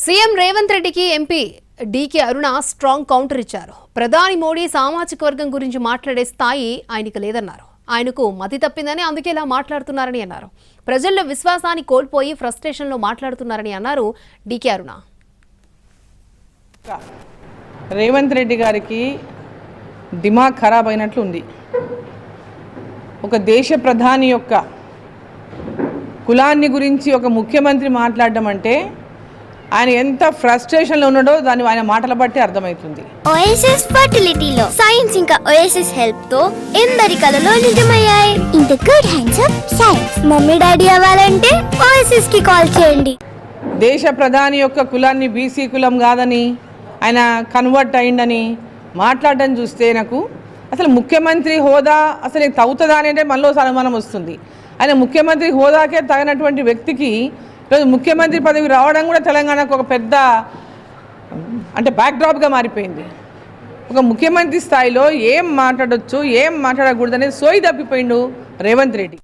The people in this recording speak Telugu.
సీఎం రేవంత్ రెడ్డికి ఎంపీ డీకే అరుణ స్ట్రాంగ్ కౌంటర్ ఇచ్చారు. ప్రధాని మోడీ సామాజిక వర్గం గురించి మాట్లాడే స్థాయి ఆయనకు లేదన్నారు. ఆయనకు మతి తప్పిందని అందుకే ఇలా మాట్లాడుతున్నారని అన్నారు. ప్రజల్లో విశ్వాసాన్ని కోల్పోయి ఫ్రస్ట్రేషన్లో మాట్లాడుతున్నారని అన్నారు డీకే అరుణ. రేవంత్ రెడ్డి గారికి దిమాగ్ ఖరాబ్ అయినట్లు ఉంది. ఒక దేశ ప్రధాని యొక్క కులాన్ని గురించి ఒక ముఖ్యమంత్రి మాట్లాడడం అంటే ఆయన ఎంత ఫ్రస్ట్రేషన్లో ఉన్నాడో దాన్ని ఆయన మాటల బట్టి అర్థమవుతుంది. ఓఎస్ఎస్ ఫర్టిలిటీలో సైన్స్ ఇంకా ఓఎస్ఎస్ హెల్ప్ తో ఎందరి కలలు నిజమయ్యాయి. In the good hands of science. Mummy daddy అవ్వాలంటే ఓఎస్ఎస్ కి కాల్ చేయండి. దేశ ప్రధాని యొక్క కులాన్ని బీసీ కులం కాదని ఆయన కన్వర్ట్ అయిందని మాట్లాడడం చూస్తే నాకు అసలు ముఖ్యమంత్రి హోదా అసలు తగ్గుతుందా అనేది మనలో అనుమానం వస్తుంది. ఆయన ముఖ్యమంత్రి హోదాకే తగినటువంటి వ్యక్తికి ఈరోజు ముఖ్యమంత్రి పదవి రావడం కూడా తెలంగాణకు ఒక పెద్ద అంటే బ్యాక్డ్రాప్గా మారిపోయింది. ఒక ముఖ్యమంత్రి స్థాయిలో ఏం మాట్లాడొచ్చు ఏం మాట్లాడకూడదు అనేది సోయి తప్పిపోయిండు రేవంత్ రెడ్డి.